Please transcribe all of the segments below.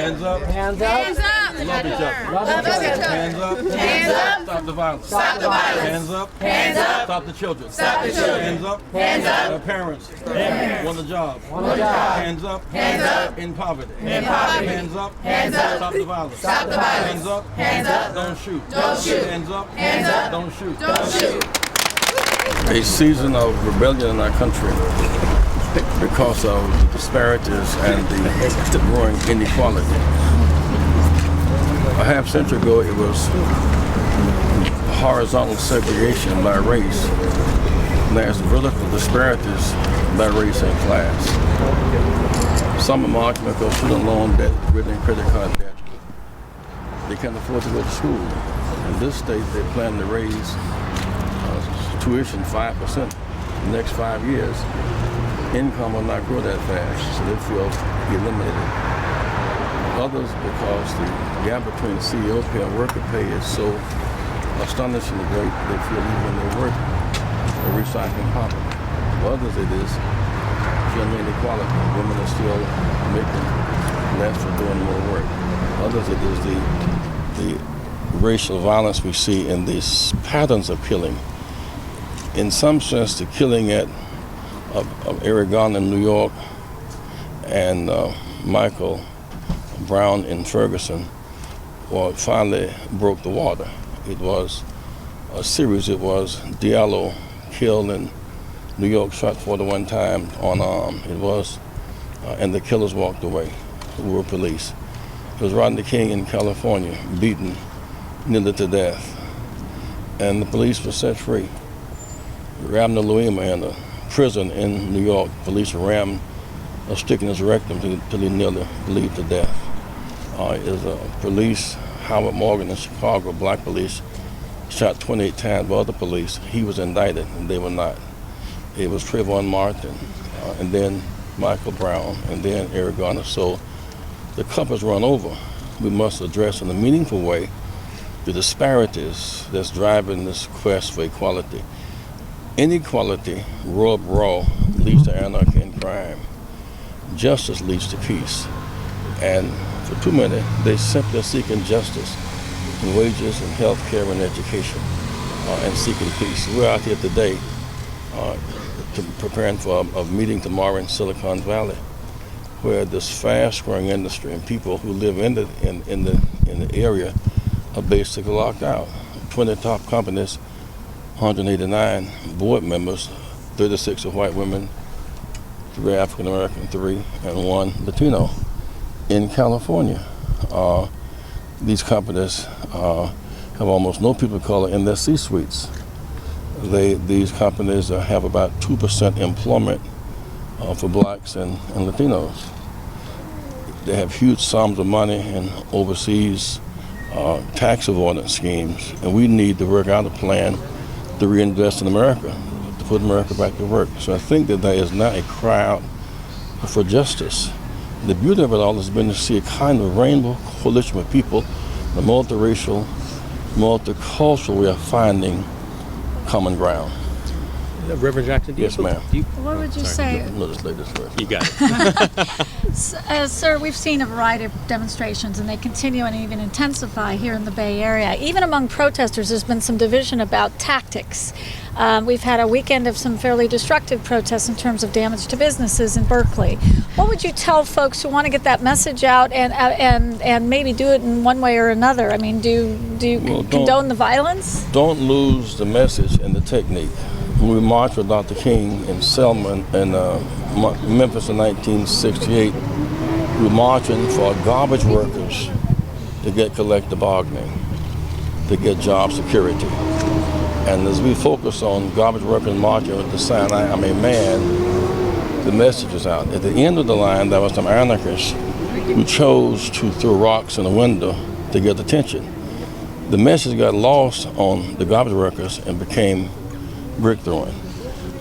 Hands up. Hands up. Hands up. Love each other. Love each other. Hands up. Hands up. Stop the violence. Stop the violence. Hands up. Hands up. Stop the children. Stop the children. Hands up. Hands up. Our parents. Want a job. Want a job. Hands up. Hands up. In poverty. In poverty. Hands up. Hands up. Stop the violence. Stop the violence. Hands up. Hands up. Don't shoot. Don't shoot. Hands up. Hands up. Don't shoot. Don't shoot. A season of rebellion in our country because of the disparities and the growing inequality. A half century ago, it was horizontal segregation by race. There's vertical disparities by race and class. Some of my argument because student loan debt, and credit card debt, they can't afford to go to school. In this state, they plan to raise tuition 5% in the next 5 years. Income will not grow that fast, so they feel eliminated. Others, because the gap between CEO pay and worker pay is so astonishingly great, they feel even when they work, they're recycling poverty. For others, it is gender inequality. Women are still making less for doing more work. Others, it is the racial violence we see in these patterns of killing. In some sense, the killing of Eric Garner in New York and Michael Brown in Ferguson finally broke the water. It was a series. It was Diallo killed in New York, shot 41 times unarmed. It was, and the killers walked away, who were police. It was Rodney King in California, beaten nearly to death, and the police were set free. Rabner Louima in a prison in New York, police rammed a stick in his rectum till he nearly bleed to death. Is a police, Howard Morgan in Chicago, black police, shot 28 times by other police. He was indicted and they were not. It was Trayvon Martin, and then Michael Brown, and then Eric Garner. So the cup has run over. We must address in a meaningful way the disparities that's driving this quest for equality. Inequality, rubbed raw, leads to anarchy and crime. Justice leads to peace. And for too many, they simply are seeking justice in wages and health care and education and seeking peace. We're out here today preparing for a meeting tomorrow in Silicon Valley, where this fast-growing industry and people who live in the area are basically locked out. 20 top companies, 189 board members, 36 are white women, 3 African American, 3, and 1 Latino in California. These companies have almost no people of color in their C-suites. These companies have about 2% employment for blacks and Latinos. They have huge sums of money in overseas tax avoidance schemes, and we need to work out a plan to reinvest in America, to put America back to work. So I think that there is now a cry out for justice. The beauty of it all has been to see a kind of rainbow coalition of people, the multiracial, multicultural, we are finding common ground. Reverend Jackson, yes, ma'am. What would you say? Let us lay this first. You got it. Sir, we've seen a variety of demonstrations, and they continue and even intensify here in the Bay Area. Even among protesters, there's been some division about tactics. We've had a weekend of some fairly destructive protests in terms of damage to businesses in Berkeley. What would you tell folks who want to get that message out and maybe do it in one way or another? I mean, do you condone the violence? Don't lose the message and the technique. When we marched with Dr. King in Selma in Memphis in 1968, we were marching for garbage workers to get collective bargaining, to get job security. And as we focus on garbage workers marching with the sign, I am a man, the message is out. At the end of the line, there were some anarchists who chose to throw rocks in the window to get attention. The message got lost on the garbage workers and became brick throwing.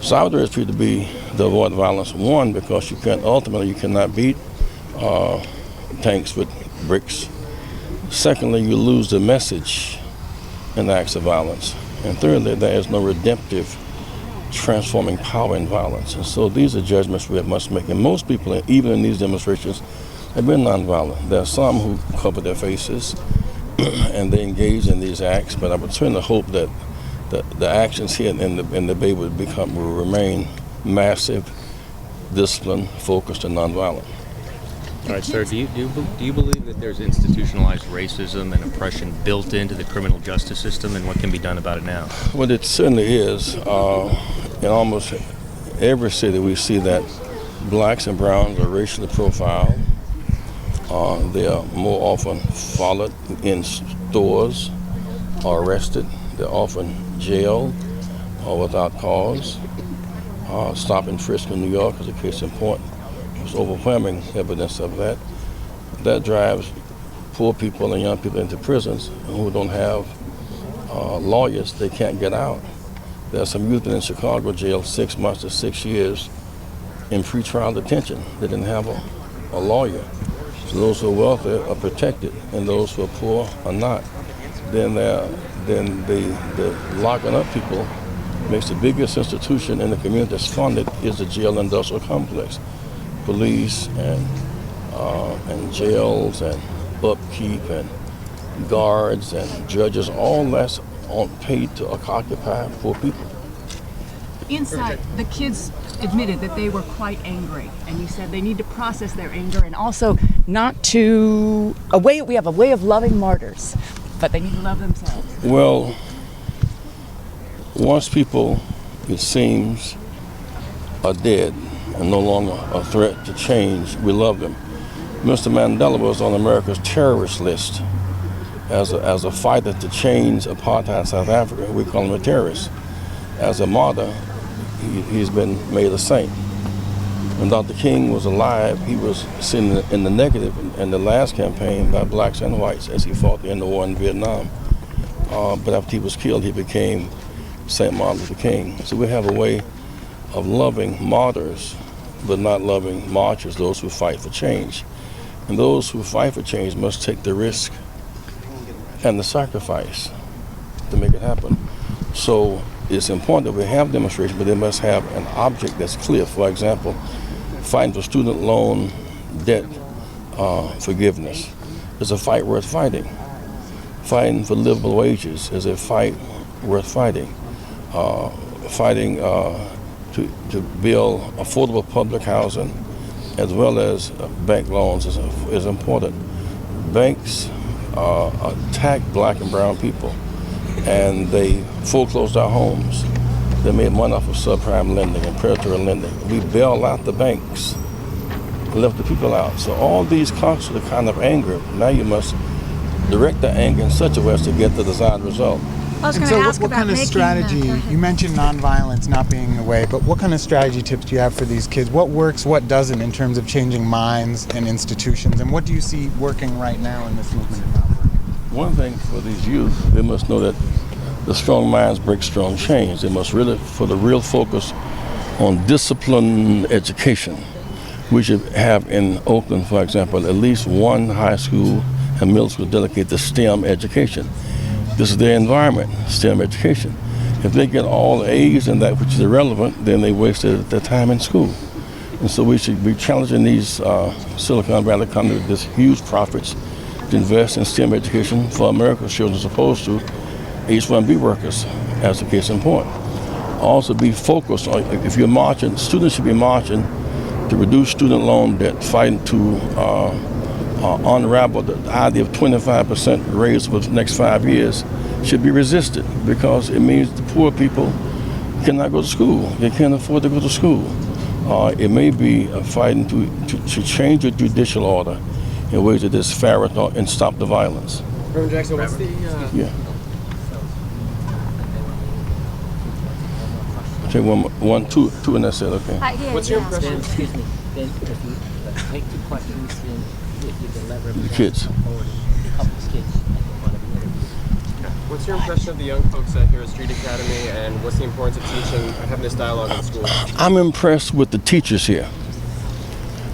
So I would urge you to avoid violence. One, because you cannot beat tanks with bricks. Secondly, you lose the message in acts of violence. And thirdly, there is no redemptive transforming power in violence. And so these are judgments we must make. And most people, even in these demonstrations, have been nonviolent. There are some who cover their faces and they engage in these acts, but I would certainly hope that the actions here in the Bay will remain massive, disciplined, focused, and nonviolent. All right, sir, do you believe that there's institutionalized racism and oppression built into the criminal justice system, and what can be done about it now? Well, it certainly is. In almost every city, we see that blacks and browns are racially profiled. They are more often followed in stores or arrested. They're often jailed or without cause. Stop and frisk in New York is a case in point. There's overwhelming evidence of that. That drives poor people and young people into prisons who don't have lawyers. They can't get out. There are some youth in Chicago jail 6 months to 6 years in pretrial detention. They didn't have a lawyer. So those who are wealthy are protected, and those who are poor are not. Then the locking up people makes the biggest institution in the community that's funded is the jail industrial complex. Police and jails and upkeep and guards and judges, all that's paid to occupy poor people. Inside, the kids admitted that they were quite angry, and you said they need to process their anger and also not to we have a way of loving martyrs, but they need to love themselves. Well, once people, it seems, are dead and no longer a threat to change, we love them. Mr. Mandela was on America's terrorist list as a fighter to change apartheid in South Africa. We call him a terrorist. As a martyr, he's been made a saint. When Dr. King was alive, he was seen in the negative in the last campaign by blacks and whites as he fought the end of the war in Vietnam. But after he was killed, he became St. Martin Luther King. So we have a way of loving martyrs, but not loving marchers, those who fight for change. And those who fight for change must take the risk and the sacrifice to make it happen. So it's important that we have demonstrations, but they must have an object that's clear. For example, fighting for student loan debt forgiveness is a fight worth fighting. Fighting for livable wages is a fight worth fighting. Fighting to build affordable public housing as well as bank loans is important. Banks attack black and brown people, and they foreclosed our homes. They made money off of subprime lending and predatory lending. We bailed out the banks, left the people out. So all these causes the kind of anger. Now you must direct the anger in such a way as to get the desired result. I was going So to ask what about kind of making strategy, you mentioned nonviolence not being the way, but what kind of strategy tips do you have for these kids? What works, what doesn't in terms of changing minds and institutions? And what do you see working right now in this movement and not working? One thing for these youth, they must know that the strong minds break strong chains. They must really put a real focus on disciplined education. We should have in Oakland, for example, at least one high school and middle school dedicated to STEM education. This is their environment, STEM education. If they get all A's in that which is irrelevant, then they wasted their time in school. And so we should be challenging these Silicon Valley companies with this huge profits to invest in STEM education for America's children as opposed to H-1B workers, as the case in point. Also be focused on, if you're marching, students should be marching to reduce student loan debt, fighting to unravel the idea of 25% raise for the next 5 years should be resisted, because it means the poor people cannot go to school. They can't afford to go to school. It may be fighting to change the judicial order in ways that is fairer and stop the violence. Reverend Jackson, what's the... Yeah. Okay, two, and that's it, okay. What's your impression? Excuse me. Then if you take two questions, then if you can let Reverend The kids. Jackson forward a couple of kids want to be interviewed. What's your impression of the young folks here at Street Academy, and what's the importance of teaching, having this dialogue in schools? I'm impressed with the teachers here.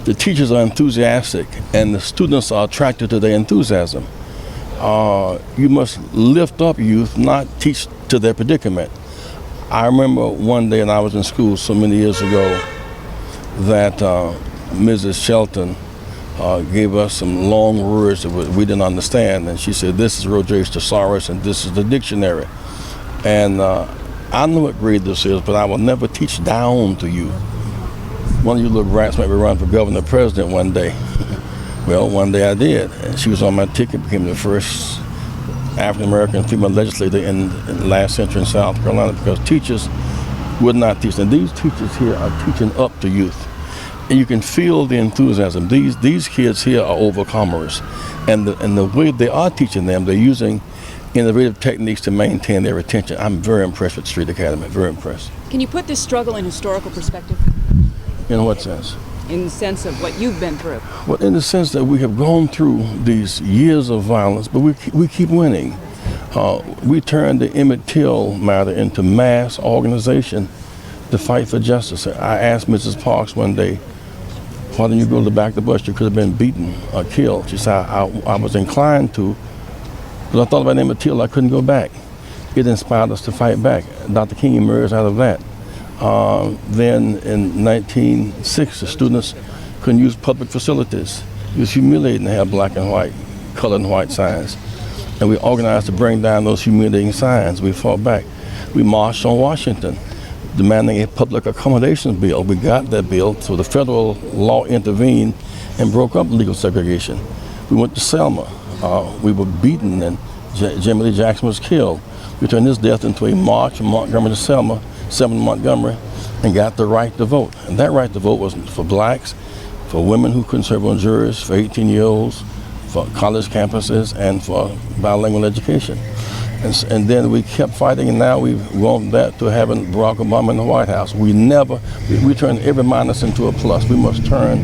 The teachers are enthusiastic, and the students are attracted to their enthusiasm. You must lift up youth, not teach to their predicament. I remember one day, and I was in school so many years ago, that Mrs. Shelton gave us some long words that we didn't understand. And she said, this is Roger's Thesaurus and this is the dictionary. And I know what grade this is, but I will never teach down to you. One of you little brats might be running for governor or president one day. Well, one day I did. And she was on my ticket, became the first African-American female legislator in the last century in South Carolina, because teachers would not teach. And these teachers here are teaching up to youth. And you can feel the enthusiasm. These kids here are overcomers. And the way they are teaching them, they're using innovative techniques to maintain their attention. I'm very impressed with Street Academy, very impressed. Can you put this struggle in historical perspective? In what sense? In the sense of what you've been through. Well, in the sense that we have gone through these years of violence, but we keep winning. We turned the Emmett Till matter into mass organization to fight for justice. I asked Mrs. Parks one day, why didn't you go to the back of the bus? You could have been beaten or killed. She said, I was inclined to, but I thought about Emmett Till, I couldn't go back. It inspired us to fight back. Dr. King emerged out of that. Then in 1960, students couldn't use public facilities. It was humiliating to have black and white, color and white signs. And we organized to bring down those humiliating signs. We fought back. We marched on Washington, demanding a public accommodations bill. We got that bill, so the federal law intervened and broke up legal segregation. We went to Selma. We were beaten and Jesse Jackson was killed. We turned his death into a march from Montgomery to Selma, Montgomery, and got the right to vote. And that right to vote was for blacks, for women who couldn't serve on juries, for 18-year-olds, for college campuses, and for bilingual education. And then we kept fighting, and now we've gone that to having Barack Obama in the White House. We turn every minus into a plus. We must turn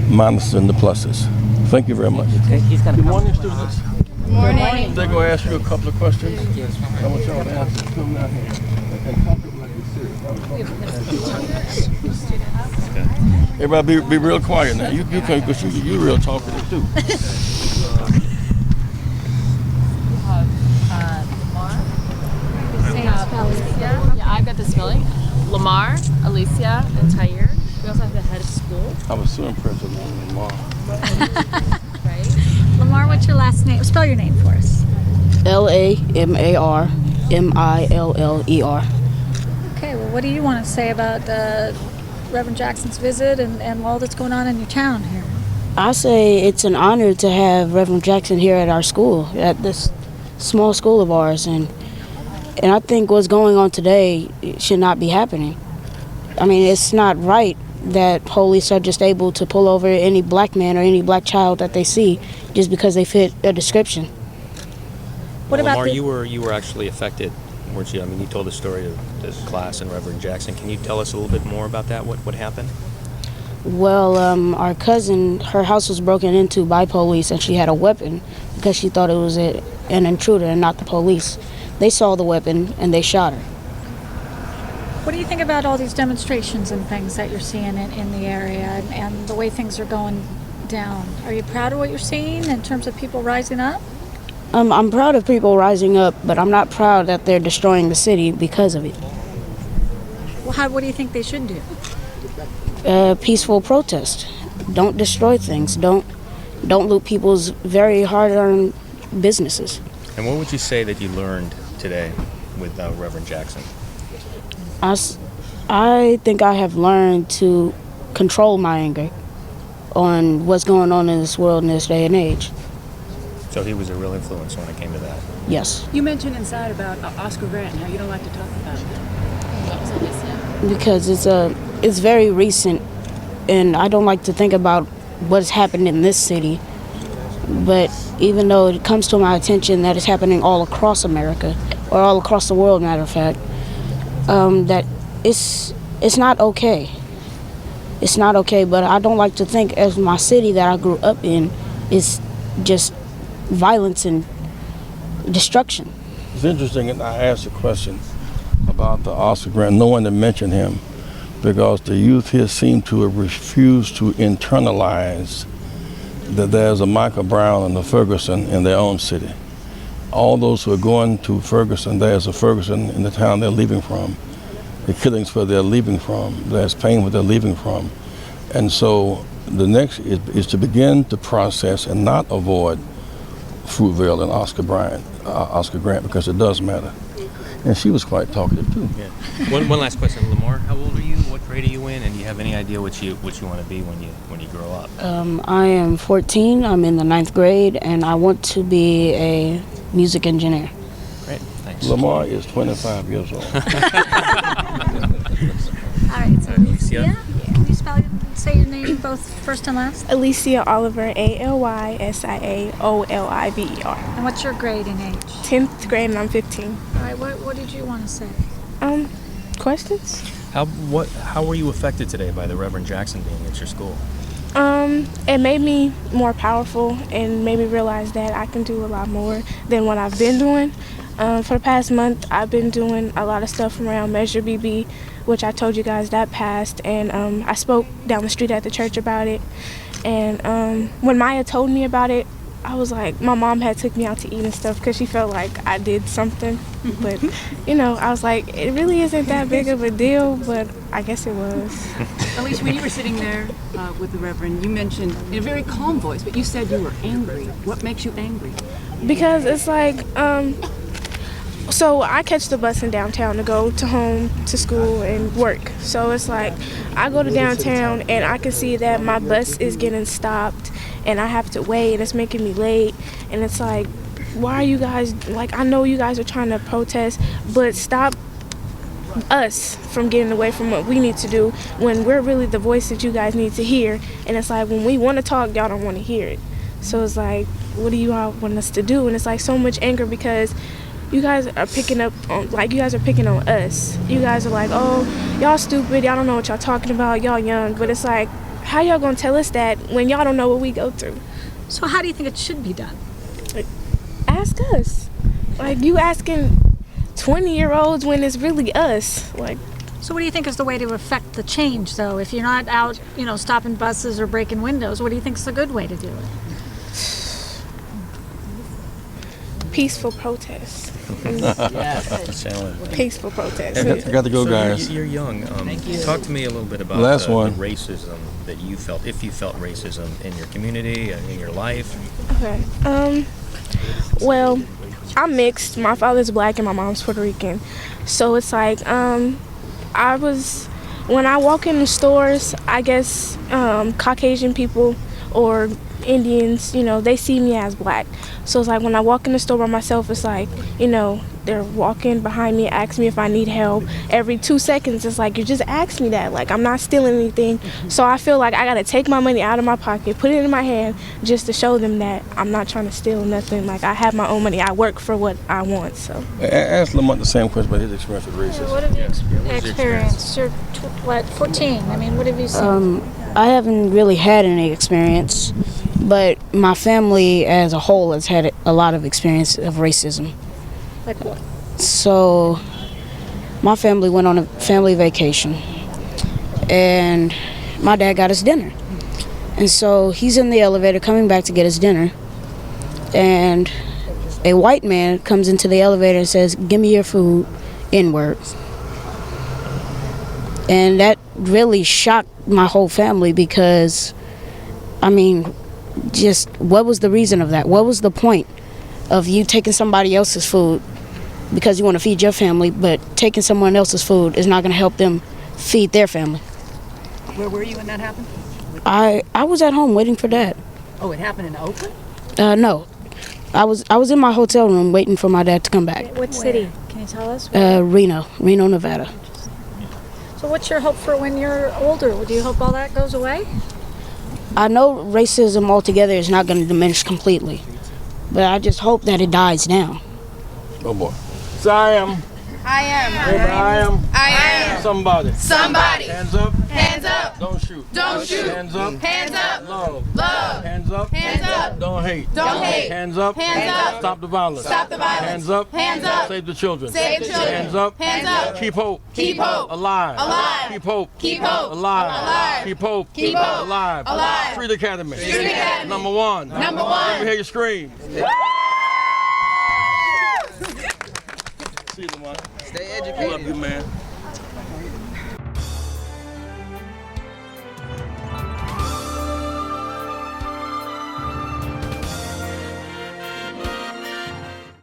minuses into pluses. Thank you very much. Good morning, students. Good morning. They're going to ask you a couple of questions. I want y'all to answer. Come down here and talk like you're serious. Everybody be real quiet now. You can, because you're real talkative too. Yeah, I've got the spelling. Lamar, Alicia, and Tyre. We also have the head of school. I was so impressed with Lamar. Right? Lamar, what's your last name? Spell your name for us. Lamarmiller. Okay, well, what do you want to say about Reverend Jackson's visit and all that's going on in your town here? I say it's an honor to have Reverend Jackson here at our school, at this small school of ours, and I think what's going on today should not be happening. I mean, it's not right that police are just able to pull over any black man or any black child that they see just because they fit a description. What about Lamar, you were actually affected, weren't you? I mean, you told the story of the class and Reverend Jackson. Can you tell us a little bit more about that? What happened? Well, our cousin, her house was broken into by police, and she had a weapon because she thought it was an intruder and not the police. They saw the weapon and they shot her. What do you think about all these demonstrations and things that you're seeing in the area and the way things are going down? Are you proud of what you're seeing in terms of people rising up? I'm proud of people rising up, but I'm not proud that they're destroying the city because of it. Well, what do you think they should do? Peaceful protest. Don't destroy things. Don't loot people's very hard-earned businesses. And what would you say that you learned today with Reverend Jackson? I think I have learned to control my anger on what's going on in this world in this day and age. So he was a real influence when it came to that. Yes. You mentioned inside about Oscar Grant and how you don't like to talk about that. Because it's very recent, and I don't like to think about what's happened in this city. But even though it comes to my attention that it's happening all across America, or all across the world, matter of fact, that it's not okay. It's not okay, but I don't like to think as my city that I grew up in is just violence and destruction. It's interesting, and I asked a question about the Oscar Grant. No one had mentioned him because the youth here seem to have refused to internalize that there's a Michael Brown and a Ferguson in their own city. All those who are going to Ferguson, there's a Ferguson in the town they're leaving from. The killings where they're leaving from, there's pain where they're leaving from. And so the next is to begin to process and not avoid Fruitvale and Oscar Grant, because it does matter. And she was quite talkative too. Yeah. One last question, Lamar. How old are you? What grade are you in? And do you have any idea what you want to be when you grow up? I am 14. I'm in the 9th grade, and I want to be a music engineer. Great. Thanks. Lamar is 25 years old. All right, so Alicia? can you say your name both first and last? Alicia Oliver, ALYSIAOLIVER. And what's your grade and age? 10th grade and I'm 15. All right, what did you want to say? Questions? How were you affected today by the Reverend Jackson being at your school? It made me more powerful and made me realize that I can do a lot more than what I've been doing. For the past month, I've been doing a lot of stuff around Measure BB, which I told you guys that passed, and I spoke down the street at the church about it. And when Maya told me about it, I was like, my mom had took me out to eat and stuff because she felt like I did something. But, I was like, it really isn't that big of a deal, but I guess it was. Alicia, when you were sitting there with the Reverend, you mentioned in a very calm voice, but you said you were angry. What makes you angry? Because it's like, so I catch the bus in downtown to go to school and work. So it's like I go to downtown and I can see that my bus is getting stopped and I have to wait and it's making me late. And it's like, why are you guys, like, I know you guys are trying to protest, but stop us from getting away from what we need to do when we're really the voice that you guys need to hear. And it's like when we want to talk, y'all don't want to hear it. So it's like, what do you all want us to do? And it's like so much anger because you guys are picking on us. You guys are like, oh, y'all stupid, y'all don't know what y'all talking about, y'all young. But it's like, how y'all gonna tell us that when y'all don't know what we go through? So how do you think it should be done? Like, ask us. Like, you asking 20-year-olds when it's really us. Like, so what do you think is the way to affect the change, though? If you're not out, stopping buses or breaking windows, what do you think is the good way to do it? Peaceful protest. Peaceful protest. I got to go, guys. You're young. Talk to me a little bit about the racism that you felt, if you felt racism in your community, in your life. Okay. Well, I'm mixed. My father's black and my mom's Puerto Rican. So it's like, when I walk in the stores, I guess Caucasian people or Indians, they see me as black. So it's like when I walk in the store by myself, it's like, they're walking behind me, ask me if I need help. Every 2 seconds, it's like, you just ask me that. Like, I'm not stealing anything. So I feel like I got to take my money out of my pocket, put it in my hand, just to show them that I'm not trying to steal nothing. Like, I have my own money. I work for what I want, so. Ask Lamont the same question about his experience with racism. What have you experienced? You're 14. I mean, what have you seen? I haven't really had any experience, but my family as a whole has had a lot of experience of racism. Like what? So my family went on a family vacation and my dad got us dinner. And so he's in the elevator coming back to get his dinner, and a white man comes into the elevator and says, "Give me your food," N-word. And that really shocked my whole family because, just what was the reason of that? What was the point of you taking somebody else's food because you want to feed your family, but taking someone else's food is not going to help them feed their family? Where were you when that happened? I was at home waiting for Dad. Oh, it happened in Oakland? No. I was in my hotel room waiting for my dad to come back. What city? Can you tell us? Reno, Nevada. So what's your hope for when you're older? Do you hope all that goes away? I know racism altogether is not going to diminish completely, but I just hope that it dies down. Oh boy. So I am. I am. I am. Somebody. Hands up. Hands up. Don't shoot. Don't shoot. Hands up. Hands up. Love. Love. Hands up. Hands up. Don't hate. Don't hate. Hands up. Hands up. Stop the violence. Stop the violence. Hands up. Hands up. Save the children. Save the children. Hands up. Hands up. Keep hope. Keep hope. Alive. Alive. Keep hope. Keep hope. Alive. Alive. Keep hope. Keep hope. Alive. Alive. Street Academy. Street Academy. Number one. Number one. Let me hear you scream. See you, Lamont. Stay educated. Love you, man.